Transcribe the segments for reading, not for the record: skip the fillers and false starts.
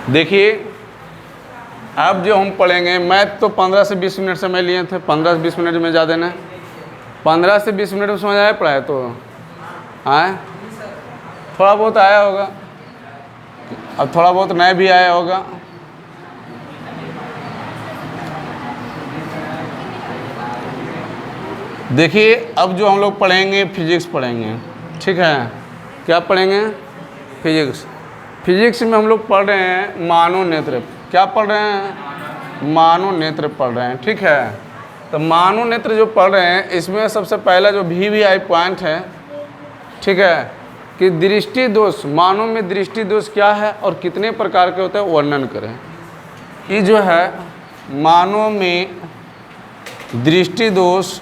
देखिए अब जो हम पढ़ेंगे, मैथ तो 15 से 20 मिनट समय लिए थे, 15 से 20 मिनट में ज़्यादा ना, 15 से 20 मिनट में समझ आया पढ़ाए तो आए, थोड़ा बहुत आया होगा, अब थोड़ा बहुत नया भी आया होगा। देखिए अब जो हम लोग पढ़ेंगे फिजिक्स पढ़ेंगे, ठीक है। क्या पढ़ेंगे? फिजिक्स। फिजिक्स में हम लोग पढ़ रहे हैं मानव नेत्र। क्या पढ़ रहे हैं? मानव नेत्र पढ़ रहे हैं, ठीक है। तो मानव नेत्र जो पढ़ रहे हैं इसमें सबसे पहला जो VVI पॉइंट है, ठीक है, कि दृष्टि दोष, मानव में दृष्टि दोष क्या है और कितने प्रकार के होते हैं वर्णन करें। ये जो है मानव में दृष्टि दोष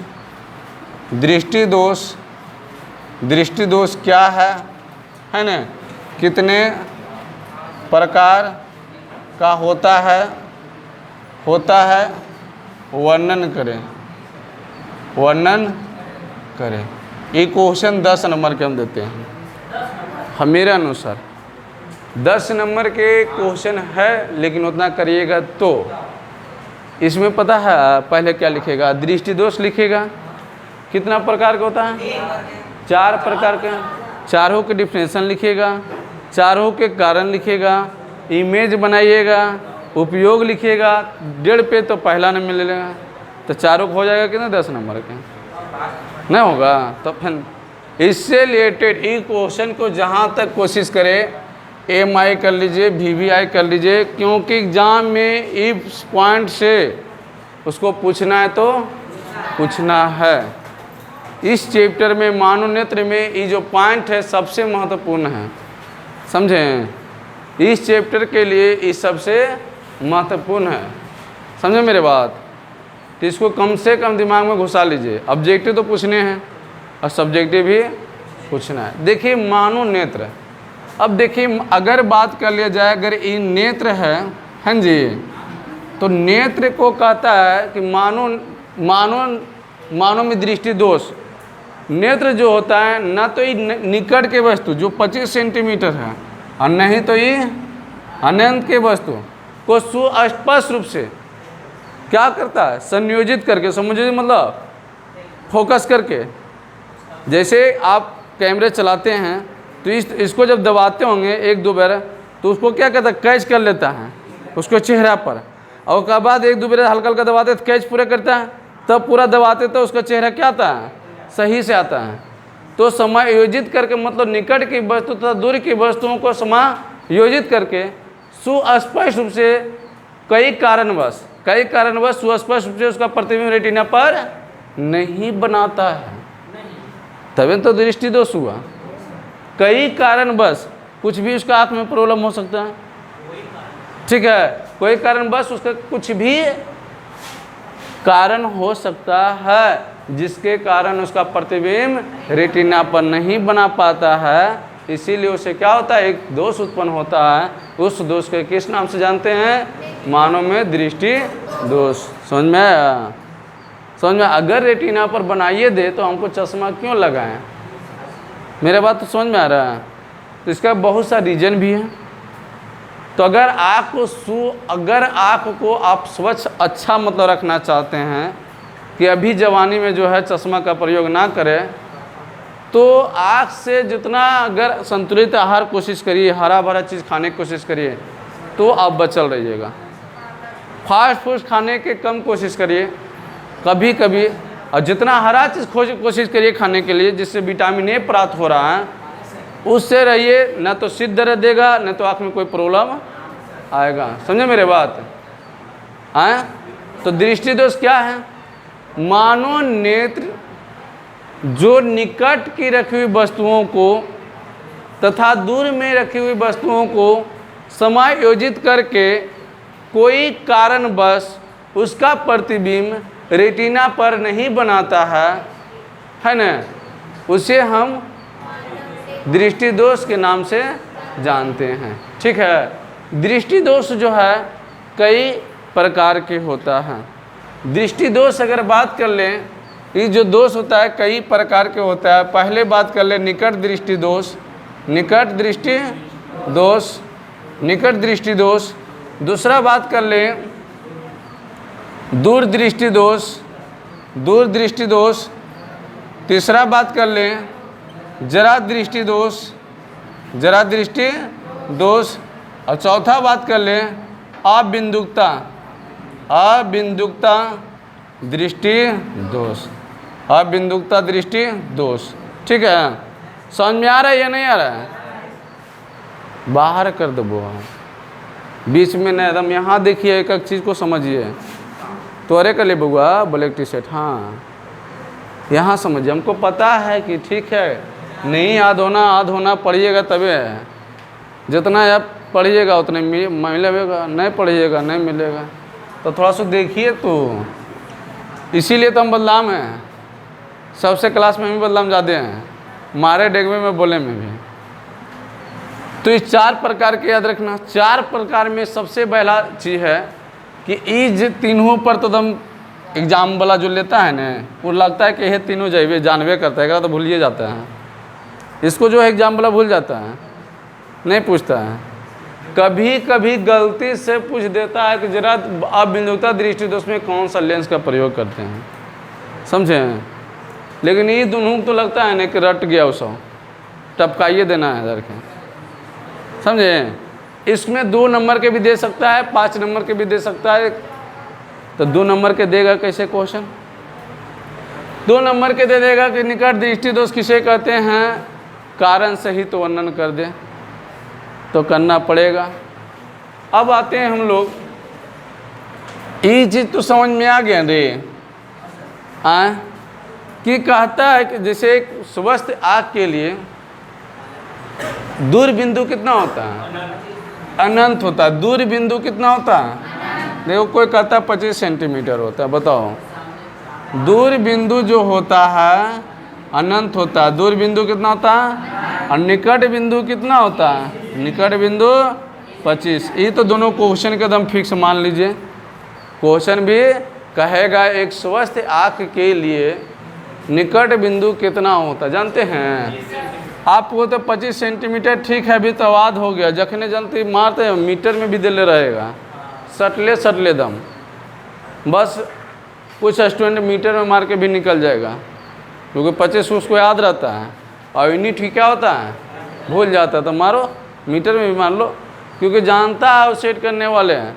क्या है ना, कितने प्रकार का होता है वर्णन करें। ये क्वेश्चन 10 नंबर के हम देते हैं, मेरे अनुसार 10 नंबर के क्वेश्चन है, लेकिन उतना करिएगा तो इसमें पता है पहले क्या लिखेगा? दृष्टि दोष लिखेगा। कितना प्रकार का होता है? 4 प्रकार के, चारों के डिफिनेशन लिखेगा, चारों के कारण लिखेगा, इमेज बनाइएगा, उपयोग लिखिएगा। 1.5 पे तो पहला नहीं मिलेगा, तो चारों को हो जाएगा कितना? 10 नंबर के नहीं होगा। तो फिर इससे रिलेटेड ई क्वेश्चन को जहाँ तक कोशिश करें MI कर लीजिए, VVI कर लीजिए, क्योंकि एग्जाम में इस पॉइंट से उसको पूछना है तो पूछना है। इस चैप्टर में मानव नेत्र में ये जो पॉइंट है सबसे महत्वपूर्ण है, समझें? इस चैप्टर के लिए ये सबसे महत्वपूर्ण है, समझे मेरे बात? तो इसको कम से कम दिमाग में घुसा लीजिए। ऑब्जेक्टिव तो पूछने हैं और सब्जेक्टिव भी पूछना है। देखिए मानव नेत्र, अब देखिए अगर बात कर लिया जाए, अगर ये नेत्र है, हाँ जी, तो नेत्र को कहता है कि मानव में दृष्टि दोष। नेत्र जो होता है ना तो ये निकट के वस्तु जो 25 सेंटीमीटर है और नहीं तो ये अनंत के वस्तु को सुस्पष्ट रूप से क्या करता है? संयोजित करके, समझिए मतलब फोकस करके। जैसे आप कैमरे चलाते हैं तो इसको जब दबाते होंगे 1-2 बार तो उसको क्या कहता है? कैच कर लेता है उसको चेहरा पर, और उसके बाद 1-2 बार हल्का हल्का दबाते तो कैच पूरा करता है, तब पूरा दबाते तो उसका चेहरा क्या आता है? सही से आता है। तो समायोजित करके मतलब निकट की वस्तु तथा दूर की वस्तुओं को समायोजित करके सुस्पष्ट रूप से कई कारणवश सुस्पष्ट रूप से उसका प्रतिबिंब रेटिना पर नहीं बनाता है, तभी तो दृष्टि दोष हुआ। कई कारणवश कुछ भी उसका आँख में प्रॉब्लम हो सकता है, ठीक है, कोई कारणवश उसका कुछ भी कारण हो सकता है जिसके कारण उसका प्रतिबिंब रेटिना पर नहीं बना पाता है। इसीलिए उसे क्या होता है? एक दोष उत्पन्न होता है। उस दोष के किस नाम से जानते हैं? मानव में दृष्टि दोष। समझ में आया? अगर रेटिना पर बनाइए दे तो हमको चश्मा क्यों लगाएं? मेरे बात तो समझ में आ रहा है? तो इसका बहुत सा रीजन भी है। तो अगर आँख को आप स्वच्छ अच्छा मतलब रखना चाहते हैं कि अभी जवानी में जो है चश्मा का प्रयोग ना करें, तो आँख से जितना अगर संतुलित आहार कोशिश करिए, हरा भरा चीज़ खाने की कोशिश करिए तो आप बचल रहिएगा। फास्ट फूड खाने के कम कोशिश करिए कभी कभी, और जितना हरा चीज़ कोशिश करिए खाने के लिए जिससे विटामिन ए प्राप्त हो रहा है उससे रहिए, न तो सिर दर्द देगा न तो आँख में कोई प्रॉब्लम आएगा। समझे मेरे बात? आए तो दृष्टि दोष क्या है? मानव नेत्र जो निकट की रखी हुई वस्तुओं को तथा दूर में रखी हुई वस्तुओं को समायोजित करके कोई कारणवश उसका प्रतिबिंब रेटिना पर नहीं बनाता है ना, उसे हम दृष्टि दोष के नाम से जानते हैं, ठीक है। दृष्टि दोष जो है कई प्रकार के होता है। दृष्टि दोष अगर बात कर लें, ये जो दोष होता है कई प्रकार के होता है। पहले बात कर लें निकट दृष्टि दोष। निकट दृष्टि दोष निकट दृष्टि दोष। दूसरा बात कर ले दूर दृष्टि दोष, दूर दृष्टि दोष। तीसरा बात कर ले जरा दृष्टि दोष, जरा दृष्टि दोष। और चौथा बात कर ले अबिंदुकता, अबिंदुकता दृष्टि दोष, अबिंदुकता दृष्टि दोष। ठीक है, समझ में आ रहा है या नहीं आ रहा है? बाहर कर दो वो बीच में नहीं, एकदम यहाँ देखिए, एक एक चीज़ को समझिए। तोरे कर ले बउआ ब्लैक टी शर्ट, हाँ यहाँ समझिए। हमको पता है कि ठीक है नहीं याद होना पढ़िएगा तबे है, जितना आप पढ़िएगा उतने मिलेगा, नहीं पढ़िएगा नहीं मिलेगा। तो थोड़ा सा देखिए तो, इसीलिए तो हम बदलाम हैं, सबसे क्लास में भी बदलाम ज़्यादा हैं, मारे डेगवे में बोले में भी। तो इस 4 प्रकार के याद रखना। 4 प्रकार में सबसे पहला चीज़ है कि इज तीनों पर तो दम एग्जाम वाला जो लेता है ना, वो लगता है कि ये तीनों जाइए जानवे करता है, तो भूलिए जाता है। इसको जो है एग्जाम वाला भूल जाता है, नहीं पूछता है। कभी कभी गलती से पूछ देता है कि जरा अबिंदुकता दृष्टि दोष में कौन सा लेंस का प्रयोग करते हैं, समझे। लेकिन ये दोनों तो लगता है ना कि रट गया उसको, टपकाइए देना है इधर के, समझे। इसमें 2 नंबर के भी दे सकता है, 5 नंबर के भी दे सकता है। तो 2 नंबर के देगा कैसे क्वेश्चन? 2 नंबर के दे देगा कि निकट दृष्टि दोष किसे कहते हैं, कारण सहित तो वर्णन कर दे, तो करना पड़ेगा। अब आते हैं हम लोग, ये चीज़ तो समझ में आ गया रे कि कहता है कि जैसे एक स्वस्थ आँख के लिए दूर बिंदु कितना होता है, अनंत होता है। दूर बिंदु कितना होता है, देखो कोई कहता है 25 सेंटीमीटर होता है, बताओ। दूर बिंदु जो होता है अनंत होता है, दूर बिंदु कितना होता है, और निकट बिंदु कितना होता है, निकट बिंदु 25। ये तो दोनों क्वेश्चन के एकदम फिक्स मान लीजिए। क्वेश्चन भी कहेगा एक स्वस्थ आँख के लिए निकट बिंदु कितना होता है, जानते हैं आपको? तो 25 सेंटीमीटर ठीक है, अभी तो आवाद हो गया, जखने जनती मारते हैं मीटर में भी दिले रहेगा, सटले दम। बस कुछ स्टूडेंट मीटर में मार के भी निकल जाएगा, क्योंकि 25 उसको याद रहता है, और यूनिट ही क्या होता है भूल जाता है। तो मारो मीटर में भी मार लो, क्योंकि जानता है वो सेट करने वाले हैं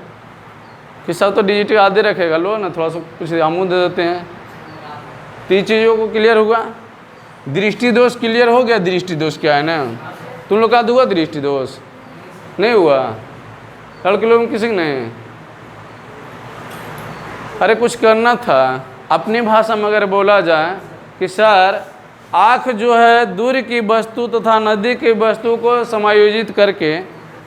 कि सब तो डिजिट आधे रखेगा। लो ना थोड़ा सा कुछ आमू दे देते हैं। 3 चीज़ों को क्लियर हुआ। दृष्टि दोष क्लियर हो गया। दृष्टि दोष क्या है ना, तुम लोग का हुआ दृष्टि दोष नहीं हुआ, लड़के लोग किसी नहीं। अरे कुछ करना था अपनी भाषा में अगर बोला जाए कि सर आँख जो है दूर की वस्तु तथा नज़दीक की वस्तु को समायोजित करके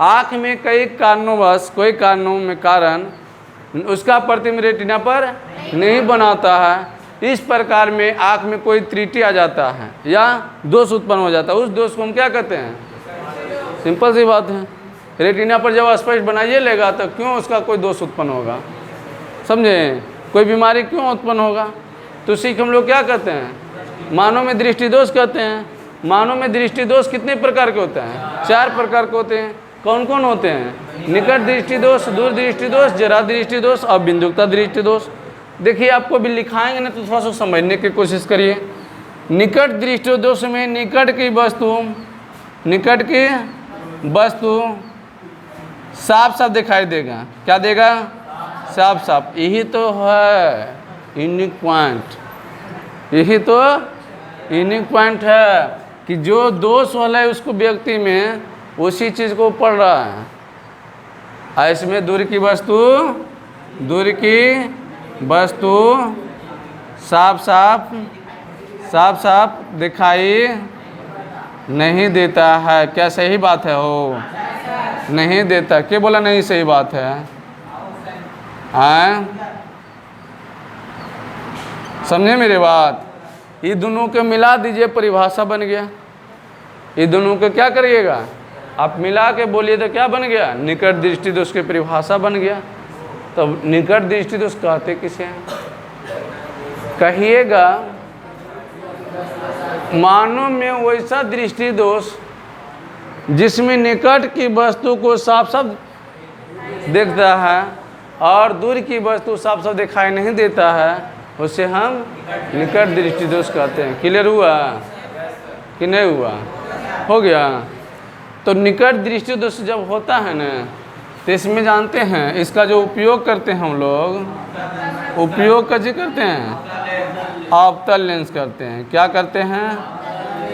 आँख में कई कारणोंवश कोई कारणों में कारण उसका प्रतिबिंब रेटिना पर नहीं बनाता है। इस प्रकार में आँख में कोई त्रुटि आ जाता है या दोष उत्पन्न हो जाता है, उस दोष को हम क्या कहते हैं? सिंपल सी बात है, रेटिना पर जब स्पष्ट बनाइए लेगा तो क्यों उसका कोई दोष उत्पन्न होगा, समझे? कोई बीमारी क्यों उत्पन्न होगा? तो सीख हम लोग क्या कहते हैं? मानव में दृष्टि दोष कहते हैं। मानव में दृष्टि दोष कितने प्रकार के होते हैं? 4 प्रकार के होते हैं। कौन कौन होते हैं? निकट दृष्टि दोष, दूर दृष्टि दोष, जरा दृष्टि दोष और बिंदुकता दृष्टि दोष। देखिए आपको भी लिखाएंगे ना तो थोड़ा सा समझने की कोशिश करिए। निकट दृष्टि दोष में निकट की वस्तु साफ साफ दिखाई देगा। क्या देगा? साफ साफ। यही तो है यूनिक पॉइंट, यही तो यूनिक पॉइंट है कि जो दोष वाला है उसको व्यक्ति में उसी चीज़ को पढ़ रहा है। इसमें दूर की वस्तु साफ साफ दिखाई नहीं देता है। क्या सही बात है? हो नहीं देता। क्या बोला? नहीं सही बात है। समझे मेरी बात? ये दोनों को मिला दीजिए, परिभाषा बन गया। ये दोनों को क्या करिएगा आप? मिला के बोलिए तो क्या बन गया? निकट दृष्टि दोष की परिभाषा बन गया। तो निकट दृष्टि दोष कहते किसे हैं? कहिएगा मानव में वैसा दृष्टि दोष जिसमें निकट की वस्तु को साफ साफ दिखता है और दूर की वस्तु साफ साफ दिखाई नहीं देता है, उसे हम निकट दृष्टि दोष कहते हैं। क्लियर हुआ कि नहीं हुआ? हो गया। तो निकट दृष्टि दोष जब होता है ना, तो इसमें जानते हैं इसका जो उपयोग करते हैं हम लोग, उपयोग कैसे करते हैं? अवतल लेंस करते हैं। क्या करते हैं?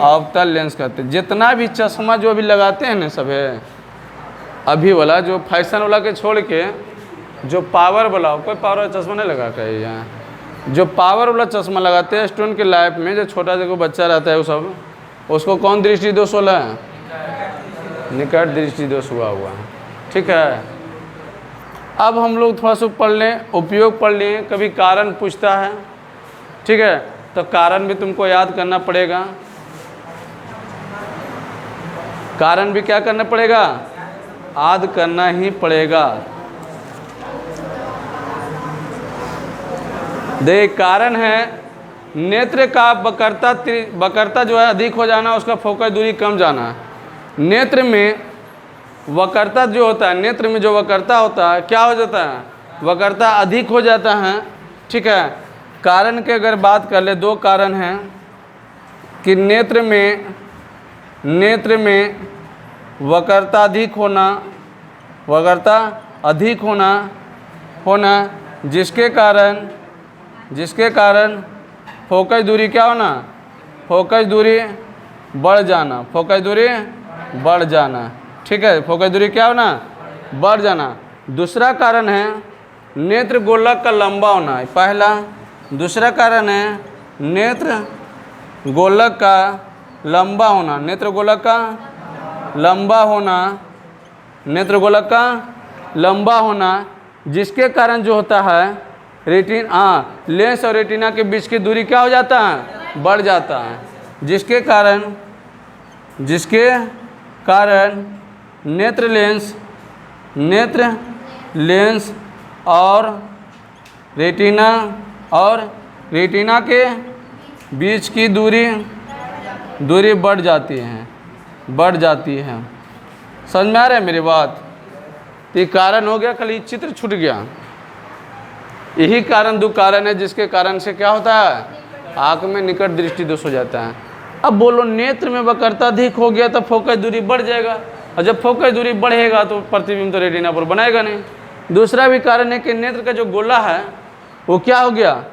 अवतल लेंस करते हैं। जितना भी चश्मा जो अभी लगाते हैं ना सब है, अभी वाला जो फैशन वाला के छोड़ के जो पावर वाला, कोई पावर वाला चश्मा नहीं लगा कर यहाँ, जो पावर वाला चश्मा लगाते हैं स्टूडेंट के लाइफ में, जो छोटा सा कोई बच्चा रहता है वो सब, उसको कौन दृष्टि दोष वाला है? निकट दृष्टि दोष हुआ है। ठीक है। अब हम लोग थोड़ा सा पढ़ लें, उपयोग पढ़ लें, कभी कारण पूछता है। ठीक है, तो कारण भी तुमको याद करना पड़ेगा। कारण भी क्या करना पड़ेगा? याद करना ही पड़ेगा। देख, कारण है नेत्र का वक्रता जो है अधिक हो जाना, उसका फोकस दूरी कम जाना। नेत्र में वक्रता जो होता है, नेत्र में जो वक्रता होता है, क्या हो जाता है? वक्रता अधिक हो जाता है। ठीक है। कारण के अगर बात कर ले, दो कारण हैं कि नेत्र में वक्रता अधिक होना, जिसके कारण फोकस दूरी क्या होना? फोकस दूरी बढ़ जाना। फोकस दूरी बढ़ जाना। ठीक है, फोकस दूरी क्या होना? बढ़ जाना। दूसरा कारण है नेत्र गोलक का लंबा होना, पहला। दूसरा कारण है नेत्र गोलक का लंबा होना। नेत्र गोलक का लंबा होना, जिसके कारण जो होता है लेंस और रेटिना के बीच की दूरी क्या हो जाता है? बढ़ जाता है। जिसके कारण नेत्र लेंस और रेटिना के बीच की दूरी बढ़ जाती है। समझ में आ रहा है मेरी बात? ये कारण हो गया, खाली चित्र छूट गया। यही कारण, दो कारण है जिसके कारण से क्या होता है? आँख में निकट दृष्टि दोष हो जाता है। अब बोलो, नेत्र में वक्रता अधिक हो गया तो फोकस दूरी बढ़ जाएगा, और जब फोकस दूरी बढ़ेगा तो प्रतिबिंब तो रेटिना पर बनाएगा नहीं। दूसरा भी कारण है कि नेत्र का जो गोला है वो क्या हो गया?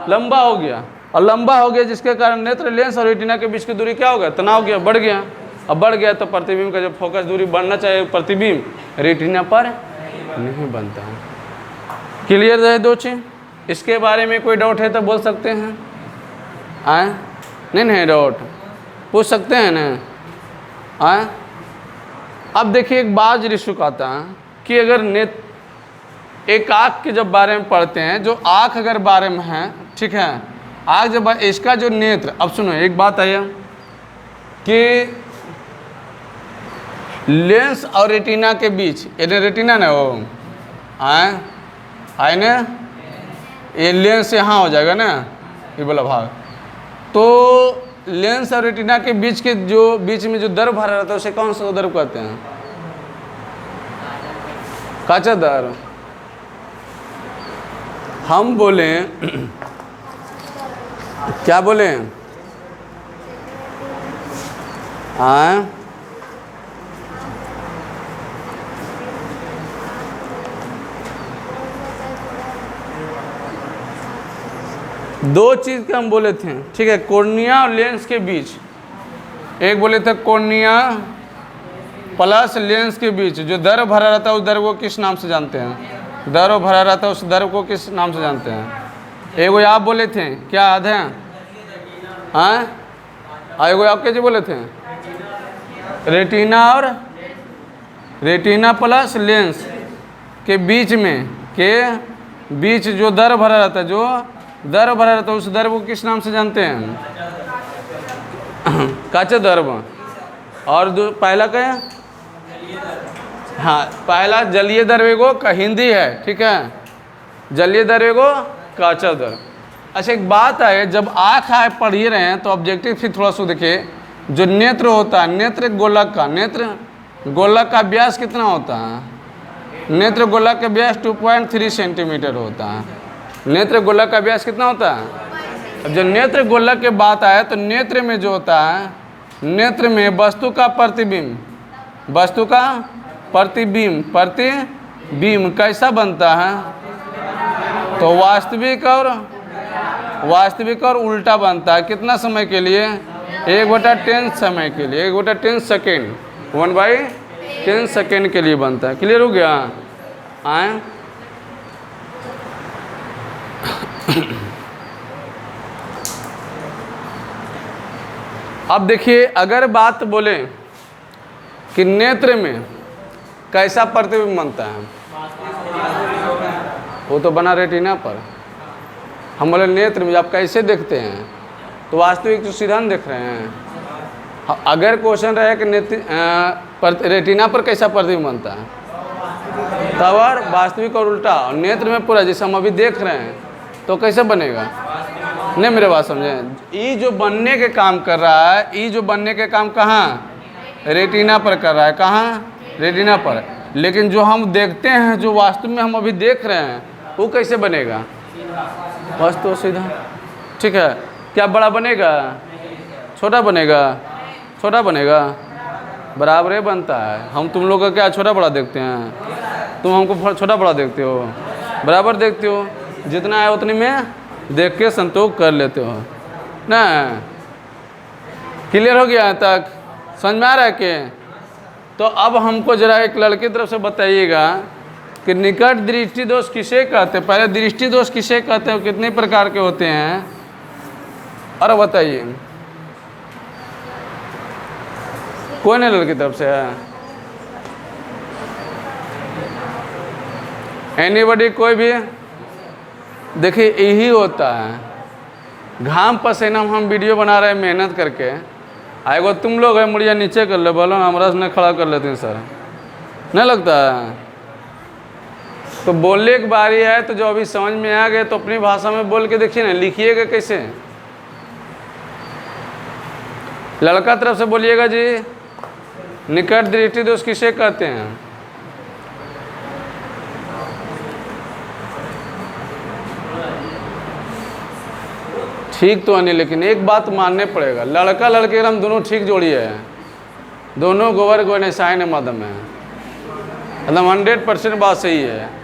लंबा हो गया। और लंबा हो गया जिसके कारण नेत्र लेंस और रेटिना के बीच की दूरी क्या हो गया? तनाव गया, बढ़ गया। अब बढ़ गया तो प्रतिबिंब का जो फोकस दूरी बढ़ना चाहिए, प्रतिबिंब रेटिना पर नहीं बनता है। क्लियर रहे दो चीज? इसके बारे में कोई डाउट है तो बोल सकते हैं। आए? नहीं डाउट पूछ सकते हैं ना। आए? अब देखिए, एक बात रिश्क आता है कि अगर एक आँख के जब बारे में पढ़ते हैं, जो आँख अगर बारे में है, ठीक है, आँख जब इसका जो नेत्र, अब सुनो एक बात है कि लेंस और रेटिना के बीच, ये रेटिना ना हो आए ना, ये लेंस यहाँ हो जाएगा ना, ये वाला भाग। तो लेंस और रेटिना के बीच में जो द्रव भरा रहता है उसे कौन सा द्रव कहते हैं? काचा द्रव। हम बोले क्या बोले? दो चीज़ के हम बोले थे, ठीक है, कॉर्निया और लेंस के बीच। एक बोले थे कॉर्निया प्लस लेंस के बीच जो द्रव भरा रहता है उस द्रव को किस नाम से जानते हैं? द्रव भरा रहता है उस द्रव को किस नाम से जानते हैं? एगो आप बोले थे, क्या याद है? एगो आप कैसे बोले थे? रेटिना प्लस लेंस के बीच जो द्रव भरा रहता है, द्रव भरा रहता है उस द्रव को किस नाम से जानते हैं? काचा द्रव। और पहला क्या है? हाँ, पहला जलीय द्रव का हिंदी है, ठीक है, जलीय द्रव काचा द्रव। अच्छा एक बात है, जब आँख पढ़ ही रहे हैं तो ऑब्जेक्टिव फिर थोड़ा सा देखिए, जो नेत्र होता है, नेत्र गोलक का, नेत्र गोलक का व्यास कितना होता है? नेत्र गोलक का व्यास 2.3 सेंटीमीटर होता है। नेत्र गोलक का व्यास कितना होता है? अब जब नेत्र गोलक की बात आए तो नेत्र में जो होता है, नेत्र में वस्तु का प्रतिबिंब, वस्तु का प्रतिबिंब, प्रतिबिंब कैसा बनता है? तो वास्तविक और उल्टा बनता है। कितना समय के लिए? 1/10 समय के लिए, 1/10 सेकेंड, 1/10 सेकेंड के लिए बनता है। क्लियर हो गया? आए अब देखिए, अगर बात बोले कि नेत्र में कैसा प्रतिबिंब बनता है, वो तो बना रेटिना पर। हम बोले नेत्र में आप कैसे देखते हैं, तो वास्तविक तो सीधा देख रहे हैं। अगर क्वेश्चन रहे कि रेटिना पर कैसा प्रतिबिंब बनता है, तब और वास्तविक और उल्टा, और नेत्र में पूरा जैसे हम अभी देख रहे हैं, तो कैसे बनेगा? नहीं, मेरे बात समझें। ये जो बनने के काम कर रहा है, ये जो बनने के काम कहाँ? रेटिना पर कर रहा है। कहाँ? रेटिना पर। लेकिन जो हम देखते हैं, जो वास्तव में हम अभी देख रहे हैं, वो कैसे बनेगा? वास्तव सीधा। ठीक है, क्या बड़ा बनेगा? छोटा बनेगा? छोटा बनेगा, बराबर ही बनता है। हम तुम लोग का क्या छोटा बड़ा देखते हैं? तुम हमको छोटा बड़ा देखते हो, बराबर देखते हो। जितना है उतनी में देख के संतोष कर लेते हो ना। क्लियर हो गया यहाँ तक? समझ में आ रहा है कि? तो अब हमको जरा एक लड़के की तरफ से बताइएगा कि निकट दृष्टि दोष किसे कहते हैं? पहले दृष्टि दोष किसे कहते हैं, कितने प्रकार के होते हैं, और बताइए। कौन है लड़की तरफ से है? एनीबॉडी? कोई भी? देखिए, यही होता है। घाम पसीना हम वीडियो बना रहे हैं मेहनत करके, आएगो तुम लोग है मुड़िया नीचे कर ले, बोलो हमारा से खड़ा कर लेते हैं सर, नहीं लगता है? तो बोलने की बारी है, तो जो अभी समझ में आ गए तो अपनी भाषा में बोल के देखिए ना, लिखिएगा कैसे। लड़का तरफ से बोलिएगा जी, निकट दृष्टि दोष किसे कहते हैं? ठीक तो नहीं, लेकिन एक बात मानने पड़ेगा, लड़का लड़के हम दोनों ठीक जोड़ी है, दोनों गोबर गोने साइन मदम है, मतलब 100% बात सही है।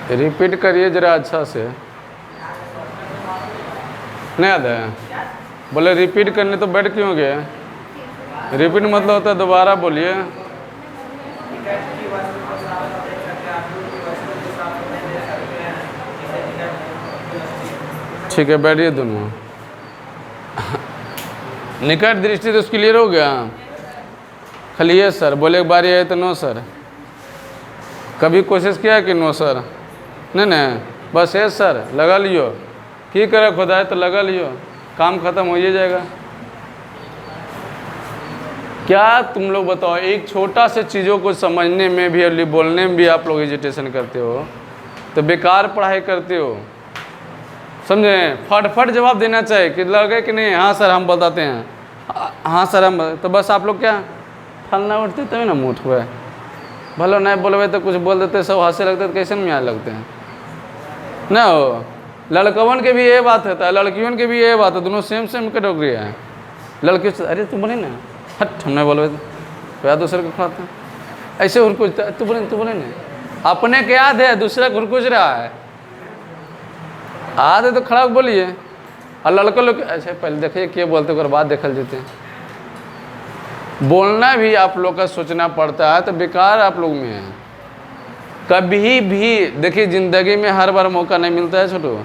रिपीट करिए जरा अच्छा से, नहीं याद है? बोले रिपीट करने तो बैठ क्यों गए? रिपीट मतलब होता है दोबारा बोलिए। ठीक है, बैठिए दोनों। निकट दृष्टि तो क्लियर हो गया? खाली ये सर बोले एक बारी आए तो नो सर, कभी कोशिश किया कि नो सर? नहीं, बस है सर, लगा लियो, की करे खुदा है तो लगा लियो, काम खत्म हो ही जाएगा। क्या तुम लोग बताओ, एक छोटा से चीज़ों को समझने में भी और बोलने में भी आप लोग हेजिटेशन करते हो, तो बेकार पढ़ाई करते हो। समझे? फट जवाब देना चाहिए कि लगे कि नहीं, हाँ सर हम बताते हैं, हाँ सर हम, तो बस आप लोग क्या फलना उठते तभी ना मुँह हुए, भलो नहीं बोलवे तो कुछ बोल देते, सब हंसे लगते तो कैसे में यहाँ लगते हैं ना हो। लड़कवन के भी ये बात होता है, लड़कियों के भी ये बात है, दोनों सेम कैटेगरी है। लड़की से अरे तू बोले ना, हट हम नहीं बोलवे तो याद दूसरे को खाते हैं, ऐसे हुरकुचता, तू बोले ना, अपने के याद है, दूसरा हुरकुच रहा है, आधे तो खड़ा बोलिए। और लड़कों लोग अच्छा पहले देखिए क्या बोलते और बाद देखल देते हैं। बोलना भी आप लोग का सोचना पड़ता है, तो बेकार आप लोग में है। कभी भी देखिए ज़िंदगी में हर बार मौका नहीं मिलता है छोटो,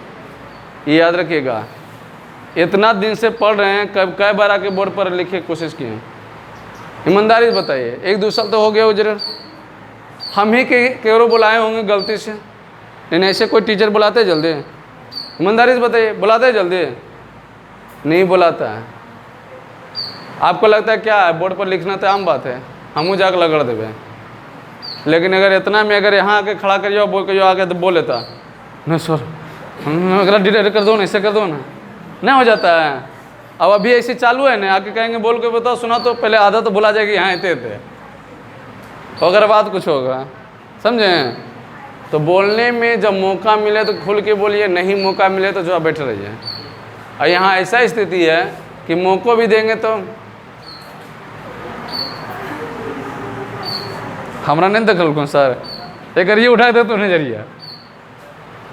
ये याद रखिएगा। इतना दिन से पढ़ रहे हैं, कब कई बार आके बोर्ड पर लिखे कोशिश किए, ईमानदारी से बताइए, 1-2 साल तो हो गया वो जरूर, हम ही केवरो बुलाए होंगे गलती से, लेकिन ऐसे कोई टीचर बुलाते हैं जल्दी? ईमानदारी से बताइए, बुलाते हैं जल्दी? नहीं बुलाता है। आपको लगता है क्या है, बोर्ड पर लिखना तो आम बात है, हमू जाकर लगड़ देवे। लेकिन अगर इतना में अगर यहाँ आके खड़ा करिए बोल के जो आके तो बोल लेता नहीं सर अगला डिलीट कर दो ना, ऐसे कर दो ना, नहीं हो जाता है। अब अभी ऐसे चालू है ना, आके कहेंगे बोल के बताओ सुना, तो पहले आधा तो भुला जाएगी यहाँ इतने थे, अगर बात कुछ होगा, समझें? तो बोलने में जब मौका मिले तो खुल के बोलिए, नहीं मौका मिले तो जो आप बैठे रहिए। और यहाँ ऐसा स्थिति है कि मौका भी देंगे तो हमारा नहीं दखल कौन सर, एक ये उठा दे तो नजरिया।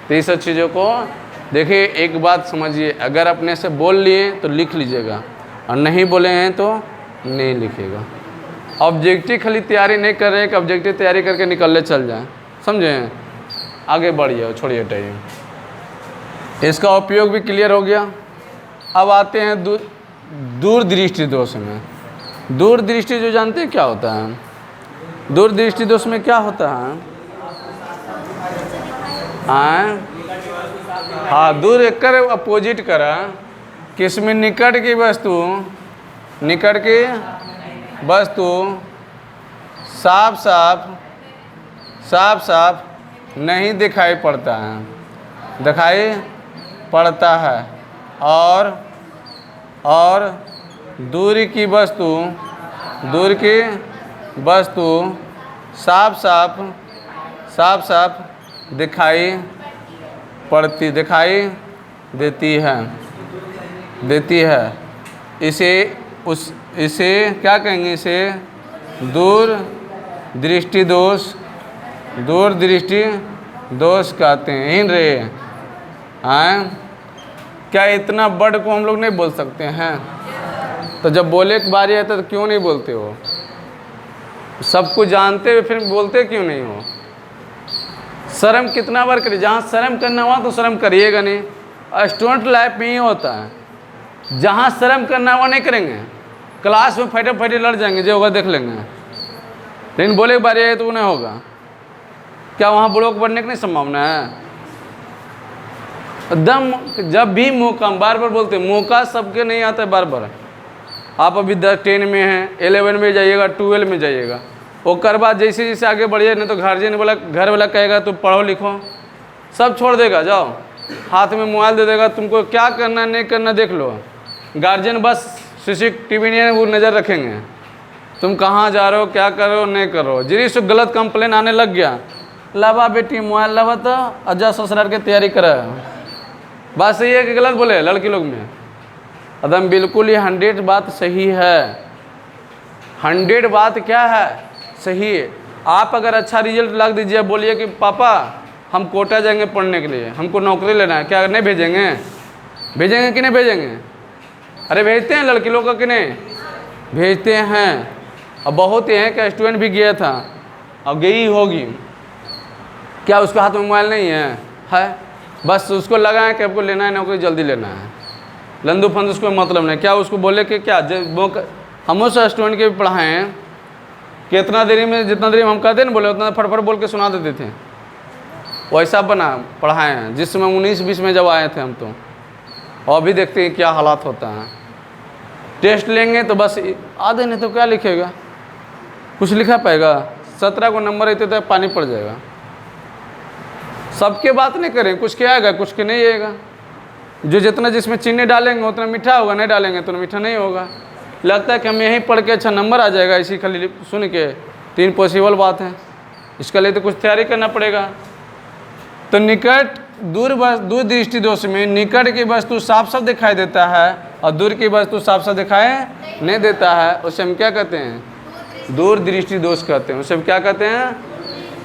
तो ये सब चीज़ों को देखिए, एक बात समझिए, अगर अपने से बोल लिए तो लिख लीजिएगा, और नहीं बोले हैं तो नहीं लिखिएगा। ऑब्जेक्टिव खाली तैयारी नहीं कर रहे हैं कि ऑब्जेक्टिव तैयारी करके निकलने चल जाएं, समझें? आगे बढ़िए, छोड़िए हटाइए। इसका उपयोग भी क्लियर हो गया। अब आते हैं दूरदृष्टि दोष में। दूरदृष्टि जो जानते हैं क्या होता है? दूरदृष्टि दोष में क्या होता है? हाँ, दूर एक कर अपोजिट करा, किसमें निकट की वस्तु साफ साफ नहीं दिखाई पड़ता है, और दूर की वस्तु साफ साफ दिखाई देती है। इसे क्या कहेंगे? इसे दूरदृष्टि दोष कहते हैं। इन रे क्या इतना वर्ड को हम लोग नहीं बोल सकते हैं? तो जब बोले की बारी है तो क्यों नहीं बोलते हो? सब कुछ जानते हुए फिर बोलते क्यों नहीं हो? शर्म कितना बार करिए, जहाँ शर्म करना हुआ तो शर्म करिएगा नहीं। स्टूडेंट लाइफ में ही होता है, जहाँ शर्म करना हुआ नहीं करेंगे, क्लास में फटे लड़ जाएंगे, जो होगा देख लेंगे, लेकिन बोले की बारी है तो नहीं होगा। क्या वहाँ ब्लॉक बनने की नहीं संभावना है? एकदम जब भी मौका, बार बार बोलते हैं, मौका सबके नहीं आता है बार बार। आप अभी 10 में हैं, 11 में जाइएगा, 12 में जाइएगा, ओकर बाद जैसे जैसे आगे बढ़िए, नहीं तो घर वाला कहेगा तुम पढ़ो लिखो, सब छोड़ देगा, जाओ हाथ में मोबाइल दे देगा, तुमको क्या करना नहीं करना देख लो। गार्जियन बस CCTV नहीं, वो नज़र रखेंगे तुम कहाँ जा रहे हो, क्या कर रहे हो, नहीं करो। जिरी से गलत कंप्लेन आने लग गया, लावा बेटी मोबाइल लावा तो अजा ससुराल की तैयारी करा। बात सही है कि गलत बोले लड़की लोग में? एकदम बिल्कुल ही 100 बात सही है। 100 बात क्या है? सही है। आप अगर अच्छा रिजल्ट ला दीजिए, बोलिए कि पापा हम कोटा जाएंगे पढ़ने के लिए, हमको नौकरी लेना है, क्या नहीं भेजेंगे? भेजेंगे कि नहीं भेजेंगे? अरे भेजते हैं लड़की लोग का कि नहीं भेजते हैं? अब बहुत ही हैं कि स्टूडेंट भी गया था, अब गई होगी, क्या उसके हाथ में मोबाइल नहीं है? बस उसको लगा है कि आपको लेना है नौकरी, जल्दी लेना है, लंदू फंद उसको मतलब नहीं। क्या उसको बोले कि क्या हम उस स्टूडेंट के भी पढ़ाए हैं, कितना देरी में, जितना देरी में हम कहते ना बोले उतना फटफट बोल के सुना देते थे, वैसा बना पढ़ाए हैं। जिस समय 19-20 में जब आए थे हम, तो और अभी देखते हैं क्या हालात होता है। टेस्ट लेंगे तो बस आधे, नहीं तो क्या लिखेगा, कुछ लिखा पाएगा? 17 को नंबर रहते तो पानी पड़ जाएगा। सबके बात नहीं करें, कुछ के आएगा कुछ के नहीं आएगा। जो जितना जिसमें चीनी डालेंगे उतना मीठा होगा, नहीं डालेंगे तो मीठा नहीं होगा। लगता है कि हम यहीं पढ़ के अच्छा नंबर आ जाएगा, इसी खाली सुन के, तो इम्पॉसिबल बात है। इसके लिए तो कुछ तैयारी करना पड़ेगा। तो निकट दूर दृष्टि दोष में निकट की वस्तु साफ साफ दिखाई देता है और दूर की वस्तु साफ साफ दिखाई नहीं देता है, उसे हम क्या कहते हैं? दूर दृष्टि दोष कहते हैं। उसे हम क्या कहते हैं?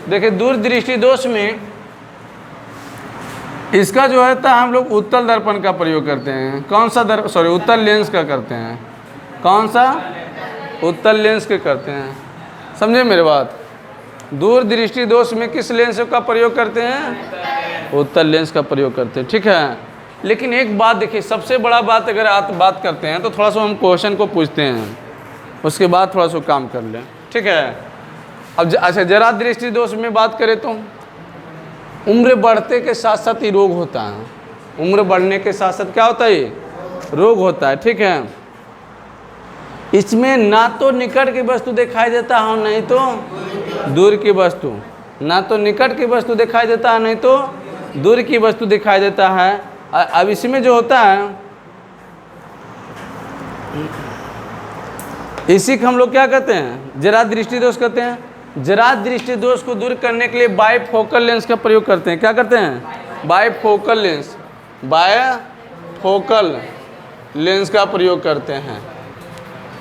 देखिए, दूर दृष्टि दोष में इसका जो है हम लोग उत्तल दर्पण का प्रयोग करते हैं। कौन सा उत्तल लेंस का करते हैं। कौन सा? उत्तल लेंस के करते हैं। समझे मेरे बात? दूर दृष्टि दोष में किस लेंस का प्रयोग करते हैं? उत्तल लेंस का प्रयोग करते हैं, ठीक है। लेकिन एक बात देखिए, सबसे बड़ा बात अगर आप बात करते हैं तो थोड़ा सा हम क्वेश्चन को पूछते हैं, उसके बाद थोड़ा सा काम कर लें, ठीक है। अब अच्छा, जरा दृष्टि दोष में बात करें तो उम्र बढ़ते के साथ साथ ही रोग होता है। उम्र बढ़ने के साथ साथ क्या होता है? रोग होता है। ठीक है, इसमें ना तो निकट की वस्तु दिखाई देता है, नहीं तो दूर की वस्तु। ना तो निकट की वस्तु दिखाई देता है, नहीं तो दूर की वस्तु दिखाई देता है। अब इसमें जो होता है, इसी को हम लोग क्या कहते हैं? जरा दृष्टि दोष कहते हैं। जरा दृष्टि दोष को दूर करने के लिए बाइफोकल लेंस का प्रयोग करते हैं। क्या करते हैं? Bifocal lens. बाइफोकल लेंस का प्रयोग करते हैं।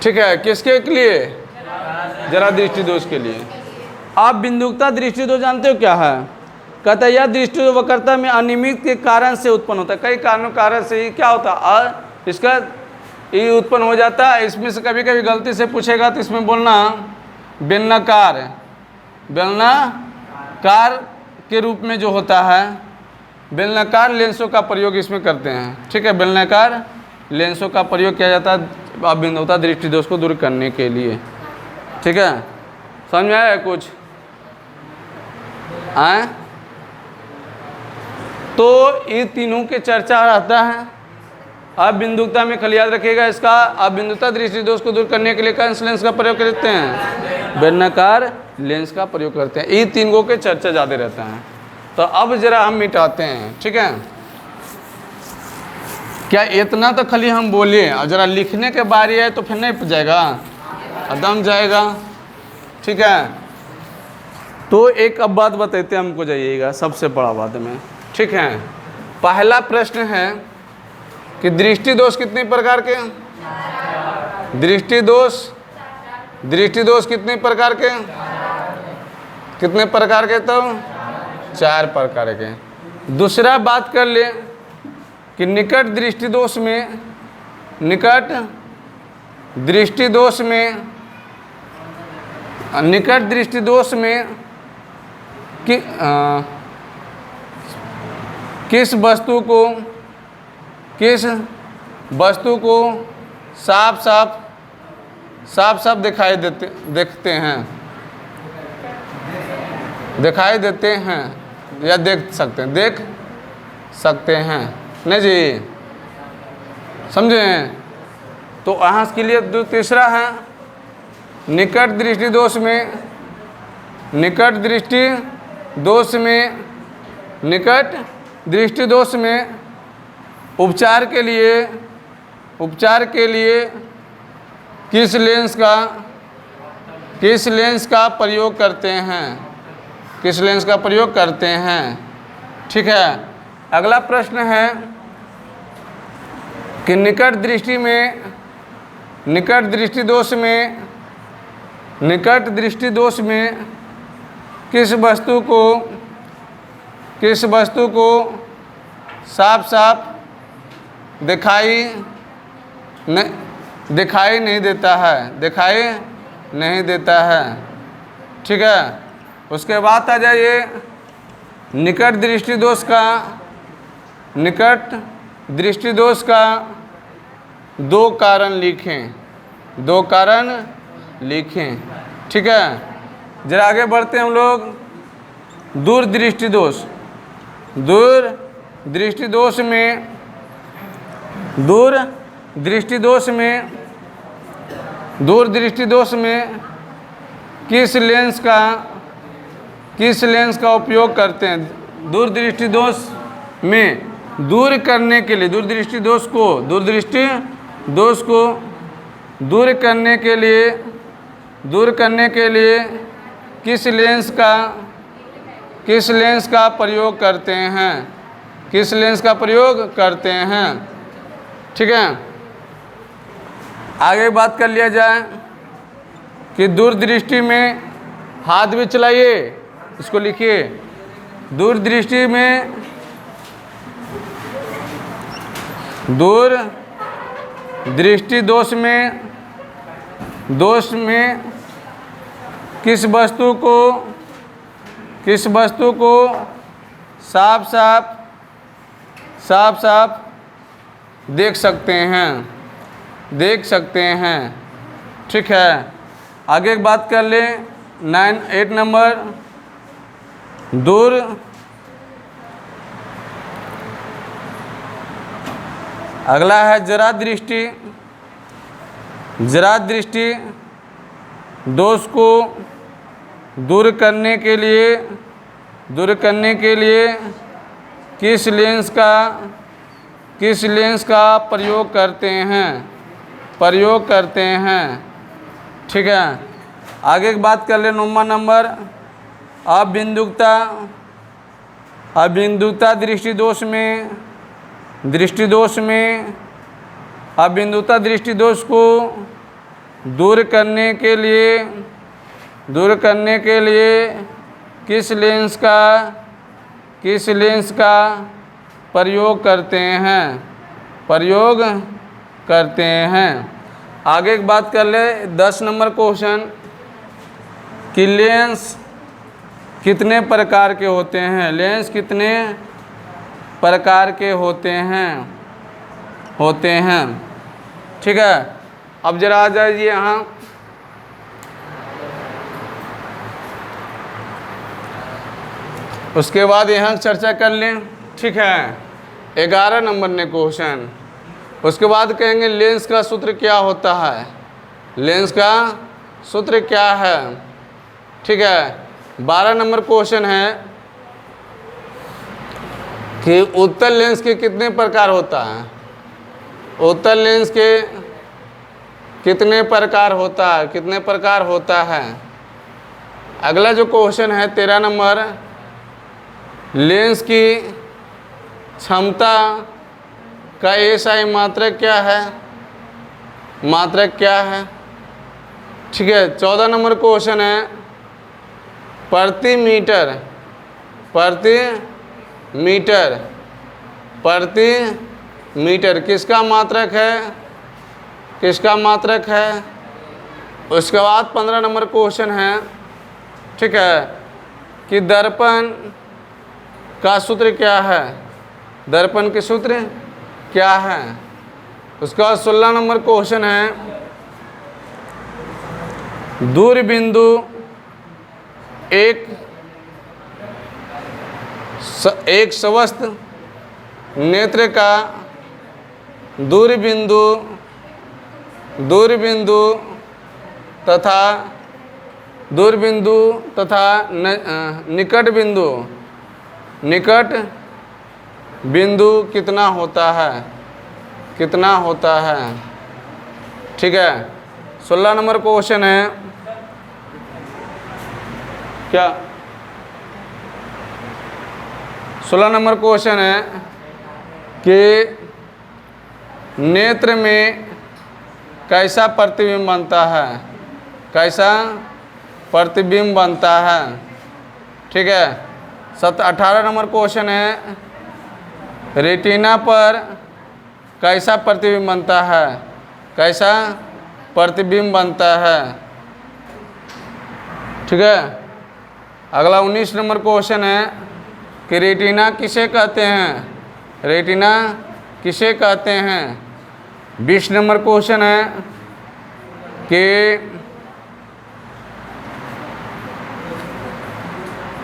ठीक है, किसके लिए? जरा दृष्टि दोष के लिए। आप बिंदुकता दृष्टि दोष जानते हो क्या है? कहता है यह दृष्टि दोष वक्रता में अनियमित के कारण से उत्पन्न होता है। कई कारण से ही क्या होता है? इसका ये उत्पन्न हो जाता है। इसमें से कभी कभी गलती से पूछेगा तो इसमें बोलना बेलनाकार। बेलनाकार के रूप में जो होता है, बेलनाकार लेंसों का प्रयोग इसमें करते हैं। ठीक है, बेलनाकार लेंसों का प्रयोग किया जाता है बिंदुकता दृष्टि दोष को दूर करने के लिए। ठीक है, समझ में आया कुछ? आए तो ये तीनों के चर्चा रहता है। अब बिंदुकता में खाली याद रखिएगा इसका। अब बिंदुकता दृष्टि दोष को दूर करने के लिए कौन से लेंस का प्रयोग करते हैं? बेलनाकार लेंस का प्रयोग करते हैं। ये तीनों के चर्चा ज़्यादा रहता है। तो अब जरा हम मिटाते हैं। ठीक है, क्या इतना तो खाली हम बोले, और जरा लिखने के बारी है तो फिर नहीं जाएगा, दम जाएगा। ठीक है, तो एक अब बात बताते हमको जाइएगा, सबसे बड़ा बात में। ठीक है, पहला प्रश्न है कि दृष्टि दोष कितने प्रकार के? दृष्टि दोष कितने प्रकार के? कितने प्रकार के? तो 4 प्रकार के। दूसरा बात कर ले कि निकट दृष्टि दोष में किस वस्तु को साफ साफ दिखाई देते हैं या देख सकते हैं नहीं जी, समझे? तो यहाँ के लिए तीसरा है निकट दृष्टि दोष में उपचार के लिए किस लेंस का प्रयोग करते हैं? ठीक है, अगला प्रश्न है कि निकट दृष्टि दोष में किस वस्तु को साफ दिखाई नहीं देता है। ठीक है, उसके बाद आ जाइए निकट दृष्टि दोष का 2 कारण लिखें। ठीक है, जरा आगे बढ़ते हैं हम लोग। दूर दृष्टि दोष में किस लेंस का उपयोग करते हैं? दूर दृष्टि दोष में दूर करने के लिए किस लेंस का प्रयोग करते हैं? ठीक है, आगे बात कर लिया जाए कि दूरदृष्टि में, हाथ भी चलाइए, इसको लिखिए। दूरदृष्टि दोष में किस वस्तु को साफ देख सकते हैं। ठीक है, आगे एक बात कर लें 8 नंबर दूर अगला है जरा दृष्टि। जरा दृष्टि दोष को दूर करने के लिए किस लेंस का प्रयोग करते हैं। ठीक है, आगे की बात कर ले। 9वां नंबर अबिंदुता दृष्टिदोष को दूर करने के लिए किस लेंस का प्रयोग करते हैं। आगे की बात कर ले। 10 नंबर क्वेश्चन कि लेंस कितने प्रकार के होते हैं। लेंस कितने प्रकार के होते हैं। ठीक है, अब जरा आ जाइए यहाँ। उसके बाद यहाँ चर्चा कर लें। ठीक है, 11 नंबर ने क्वेश्चन। उसके बाद कहेंगे लेंस का सूत्र क्या होता है। लेंस का सूत्र क्या है। ठीक है, 12 नंबर क्वेश्चन है कि उत्तल लेंस के कितने प्रकार होता है। उत्तल लेंस के कितने प्रकार होता है। अगला जो क्वेश्चन है 13 नंबर, लेंस की क्षमता का एसआई मात्रक क्या है। ठीक है, 14 नंबर क्वेश्चन है प्रति मीटर किसका मात्रक है। उसके बाद 15 नंबर क्वेश्चन है। ठीक है, कि दर्पण का सूत्र क्या है। दर्पण के सूत्र क्या है। उसके बाद 16 नंबर क्वेश्चन है दूरबिंदु एक स्वस्थ नेत्र का दूरबिंदु तथा निकट बिंदु कितना होता है। ठीक है, 16 नंबर क्वेश्चन है क्या। 16 नंबर क्वेश्चन है कि नेत्र में कैसा प्रतिबिंब बनता है। ठीक है, 18 नंबर क्वेश्चन है रेटिना पर कैसा प्रतिबिंब बनता है। ठीक है, अगला 19 नंबर क्वेश्चन है कि रेटिना किसे कहते हैं। 20 नंबर क्वेश्चन है कि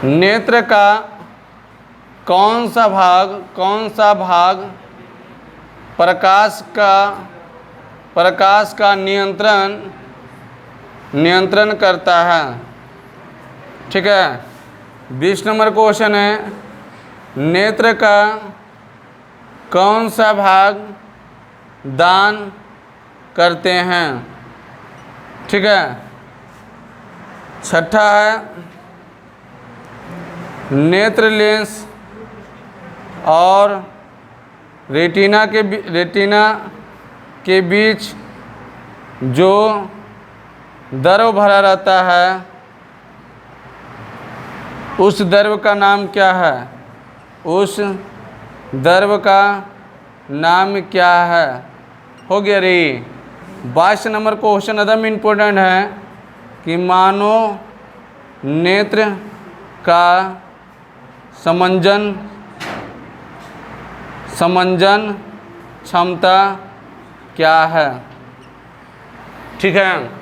नेत्र का कौन सा भाग प्रकाश का नियंत्रण करता है। ठीक है, 20 नंबर क्वेश्चन है नेत्र का कौन सा भाग दान करते हैं। ठीक है, छठा है नेत्र लेंस और रेटिना के बीच जो द्रव भरा रहता है उस द्रव का नाम क्या है। हो गया रे। 22 नंबर क्वेश्चन एकदम इम्पोर्टेंट है कि मानव नेत्र का समंजन क्षमता क्या है। ठीक है।